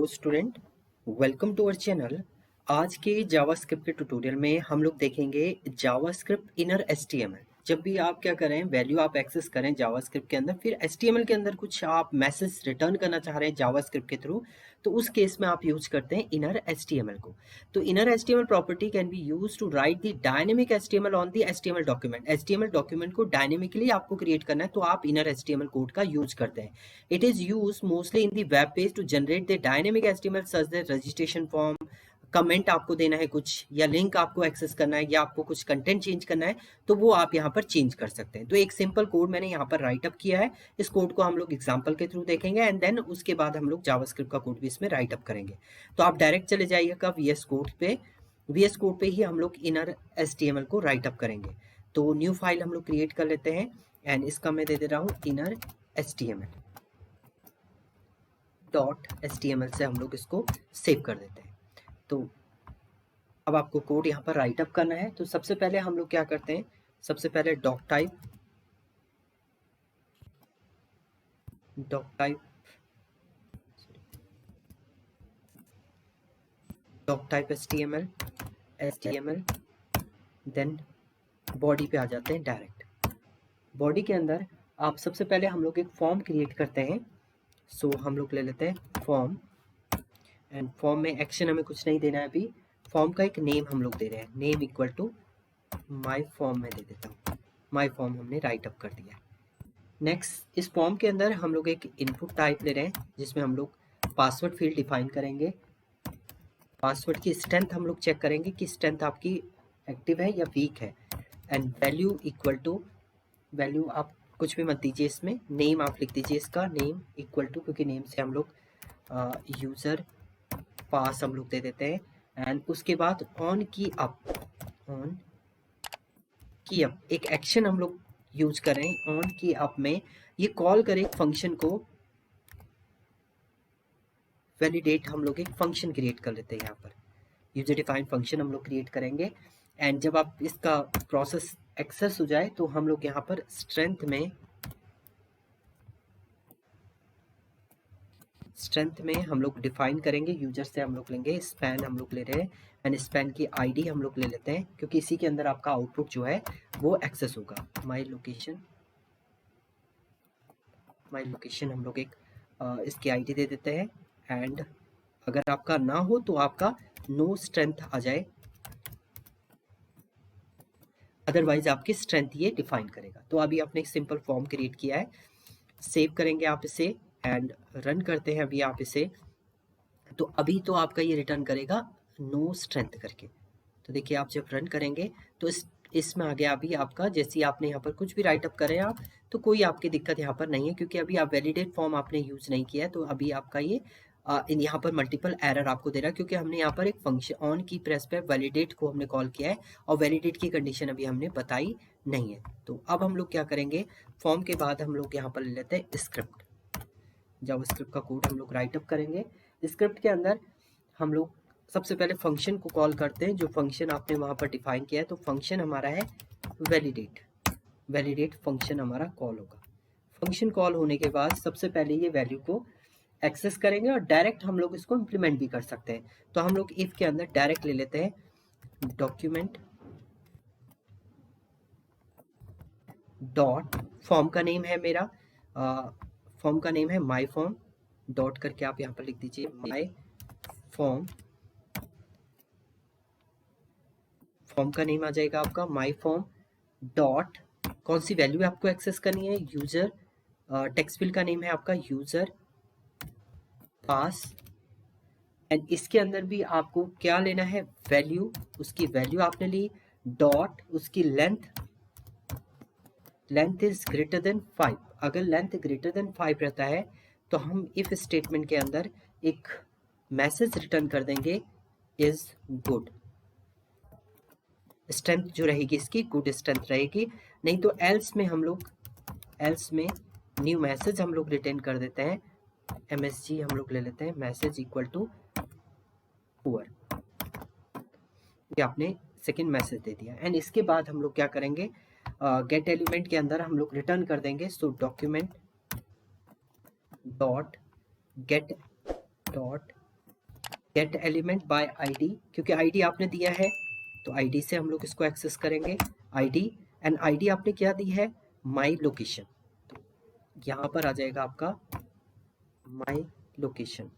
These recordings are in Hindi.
Student, welcome to our channel. आज के जावास्क्रिप्ट के ट्यूटोरियल में हम लोग देखेंगे जावास्क्रिप्ट इनर एचटीएमएल। जब भी आप क्या करें, वैल्यू आप एक्सेस करें जावास्क्रिप्ट के अंदर, फिर एचटीएमएल के अंदर कुछ आप मैसेज रिटर्न करना चाह रहे हैं जावास्क्रिप्ट के थ्रू, तो उस केस में आप यूज करते हैं इनर एचटीएमएल को। तो inner HTML property can be use to write the dynamic HTML on the HTML document. HTML document को डायनेमिकली आपको क्रिएट करना है, तो आप इनर एचटीएमएल कोड का यूज करते हैं। It is used mostly in the web page to generate the dynamic HTML such as registration form, comment आपको देना है कुछ, या लिंक आपको एक्सेस करना है, या आपको कुछ कंटेंट चेंज करना है, तो वो आप यहाँ पर चेंज कर सकते हैं। तो एक सिंपल कोड मैंने यहाँ पर राइट अप किया है। इस कोड को हम लोग एग्जांपल के थ्रू देखेंगे एंड देन उसके बाद हम लोग जावास्क्रिप्ट का कोड भी इसमें राइट अप करेंगे। तो आप डायरेक्ट चले जाइएगा VS कोड पे। VS कोड पे ही हम लोग इनर HTML को राइट अप करेंगे। तो न्यू फाइल हम लोग क्रिएट कर लेते हैं एंड इसका मैं दे दे रहा हूँ इनर HTML से हम लोग इसको सेव कर देते हैं। तो अब आपको कोड यहाँ पर राइट अप करना है। तो सबसे पहले हम लोग क्या करते हैं, सबसे पहले doc type HTML then body पे आ जाते हैं डायरेक्ट। बॉडी के अंदर आप सबसे पहले हम लोग एक फॉर्म क्रिएट करते हैं। सो हम लोग ले लेते हैं फॉर्म एंड फॉर्म में एक्शन हमें कुछ नहीं देना है अभी। फॉर्म का एक नेम हम लोग दे रहे हैं, name equal to my form में दे देता हूँ। माई फॉर्म हमने राइट अप कर दिया। नेक्स्ट, इस फॉर्म के अंदर हम लोग एक इनपुट टाइप ले रहे हैं जिसमें हम लोग पासवर्ड फील्ड डिफाइन करेंगे। पासवर्ड की स्ट्रेंथ हम लोग चेक करेंगे कि स्ट्रेंथ आपकी एक्टिव है या वीक है। And value equal to, value आप कुछ भी मत दीजिए, इसमें नेम आप लिख दीजिए, इसका नेम इक्वल टू, क्योंकि नेम से हम लोग यूज़र पास हम लोग दे देते हैं। एंड उसके बाद ऑन की अप एक एक्शन हम लोग यूज करें। ऑन की अप में ये कॉल करें एक फंक्शन को, वैलिडेट हम लोग एक फंक्शन क्रिएट कर लेते हैं। यहाँ पर यूजर डिफाइंड फंक्शन हम लोग क्रिएट करेंगे एंड जब आप इसका प्रोसेस एक्सेस हो जाए तो हम लोग यहाँ पर स्ट्रेंथ में हम लोग डिफाइन करेंगे। यूजर से हम लोग लेंगे स्पैन, हम लोग ले रहे हैं एंड स्पैन की आईडी हम लोग ले लेते हैं, क्योंकि इसी के अंदर आपका आउटपुट जो है वो एक्सेस होगा। माई लोकेशन हम लोग एक इसकी आईडी दे देते हैं एंड अगर आपका ना हो तो आपका नो स्ट्रेंथ आ जाए, अदरवाइज आपकी स्ट्रेंथ ये डिफाइन करेगा। तो अभी आपने एक सिंपल फॉर्म क्रिएट किया है, सेव करेंगे आप इसे एंड रन करते हैं अभी आप इसे। तो अभी तो आपका ये रिटर्न करेगा नो स्ट्रेंथ करके। तो देखिए आप जब रन करेंगे तो इसमें आ गया अभी आपका, जैसे आपने यहाँ पर कुछ भी राइटअप करें आप, तो कोई आपकी दिक्कत यहाँ पर नहीं है, क्योंकि अभी आप वैलिडेट फॉर्म आपने यूज़ नहीं किया है। तो अभी आपका ये यहाँ पर मल्टीपल एरर आपको दे रहा है, क्योंकि हमने यहाँ पर एक फंक्शन ऑन की प्रेस पे वैलिडेट को हमने कॉल किया है और वैलिडेट की कंडीशन अभी हमने बताई नहीं है। तो अब हम लोग क्या करेंगे, फॉर्म के बाद हम लोग यहाँ पर ले लेते हैं स्क्रिप्ट। जावास्क्रिप्ट का कोड हम लोग राइटअप करेंगे। स्क्रिप्ट के अंदर हम लोग सबसे पहले फंक्शन को कॉल करते हैं, जो फंक्शन आपने वहाँ पर डिफाइन किया है। तो फंक्शन हमारा है वैलिडेट फंक्शन हमारा कॉल होगा। फंक्शन कॉल होने के बाद सबसे पहले ये वैल्यू को एक्सेस करेंगे और डायरेक्ट हम लोग इसको इम्प्लीमेंट भी कर सकते हैं। तो हम लोग इफ के अंदर डायरेक्ट ले लेते हैं डॉक्यूमेंट डॉट, फॉर्म का नेम है मेरा, फॉर्म का नेम है माई फॉर्म, डॉट करके आप यहाँ पर लिख दीजिए माई फॉर्म। फॉर्म का नेम आ जाएगा आपका माई फॉर्म डॉट, कौन सी वैल्यू आपको एक्सेस करनी है, यूजर, टेक्स्ट फील्ड का नेम है आपका यूजर पास। एंड इसके अंदर भी आपको क्या लेना है, वैल्यू, उसकी वैल्यू आपने ली, डॉट उसकी लेंथ इज ग्रेटर देन 5। अगर लेंथ ग्रेटर देन 5 रहता है तो हम इफ स्टेटमेंट के अंदर एक मैसेज रिटर्न कर देंगे इज गुड। स्ट्रेंथ जो रहेगी इसकी गुड स्ट्रेंथ रहेगी। नहीं तो एल्स में न्यू मैसेज हम लोग रिटर्न कर देते हैं, MSG हम लोग ले लेते हैं, मैसेज इक्वल टू पुअर। ये आपने सेकेंड मैसेज दे दिया। एंड इसके बाद हम लोग क्या करेंगे, गेट एलिमेंट के अंदर हम लोग रिटर्न कर देंगे। So document dot get dot get element by ID, क्योंकि आईडी आपने दिया है तो आईडी से हम लोग इसको एक्सेस करेंगे। आईडी एंड आईडी आपने क्या दी है, माई लोकेशन, तो यहाँ पर आ जाएगा आपका my location,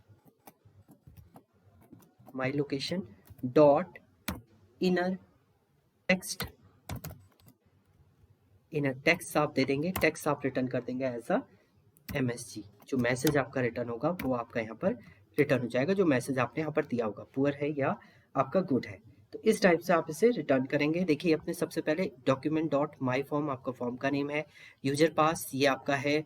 my location dot inner text, inner text आप दे देंगे, टेक्स्ट आप रिटर्न कर देंगे एज अ MSG। जो मैसेज आपका रिटर्न होगा वो आपका यहाँ पर रिटर्न हो जाएगा, जो मैसेज आपने यहाँ पर दिया होगा, पुअर है या आपका गुड है। तो इस टाइप से आप इसे रिटर्न करेंगे। देखिए अपने सबसे पहले डॉक्यूमेंट डॉट माई फॉर्म आपका फॉर्म का नेम है, यूजर पास ये आपका है,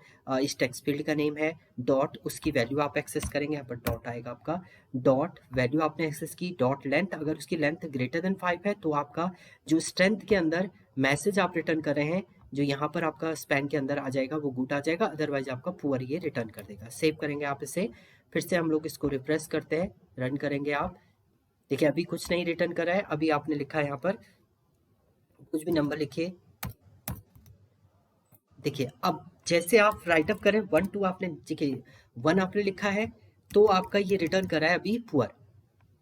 इस टेक्स्ट फील्ड का नेम है, डॉट उसकी वैल्यू आप एक्सेस करेंगे, यहाँ पर डॉट आएगा आपका, डॉट वैल्यू आपने एक्सेस की, डॉट लेंथ, अगर उसकी लेंथ ग्रेटर देन 5 है तो आपका जो स्ट्रेंथ के अंदर मैसेज आप रिटर्न कर रहे हैं जो यहाँ पर आपका स्पैन के अंदर आ जाएगा वो गुड आ जाएगा, अदरवाइज आपका पुअर ये रिटर्न कर देगा। सेव करेंगे आप इसे, फिर से हम लोग इसको रिफ्रेश करते हैं, रन करेंगे आप। देखिए अभी कुछ नहीं रिटर्न कर रहा है, अभी आपने लिखा है यहाँ पर कुछ भी नंबर लिखिए। देखिए अब जैसे आप राइटअप करें 1 2 आपने, देखिए 1 आपने लिखा है तो आपका ये रिटर्न कर रहा है अभी पुअर।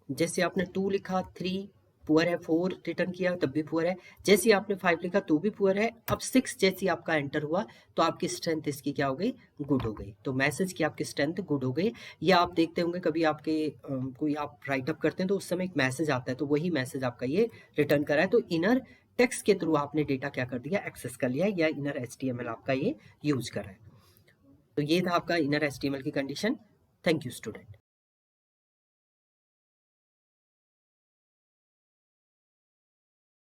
जैसे आपने 2 लिखा 3 पुअर है, 4 रिटर्न किया तब भी पुअर है, जैसे ही आपने 5 लिखा तो भी पुअर है। अब 6 जैसे आपका एंटर हुआ तो आपकी स्ट्रेंथ इसकी क्या हो गई, गुड हो गई। तो मैसेज की आपकी स्ट्रेंथ गुड हो गई। या आप देखते होंगे कभी आपके कोई आप राइटअप करते हैं तो उस समय एक मैसेज आता है, तो वही मैसेज आपका ये रिटर्न करा है। तो इनर टेक्स्ट के थ्रू आपने डेटा क्या कर दिया, एक्सेस कर लिया, या इनर HTML आपका ये यूज कर रहा है। तो ये था आपका इनर HTML की कंडीशन। Thank you student.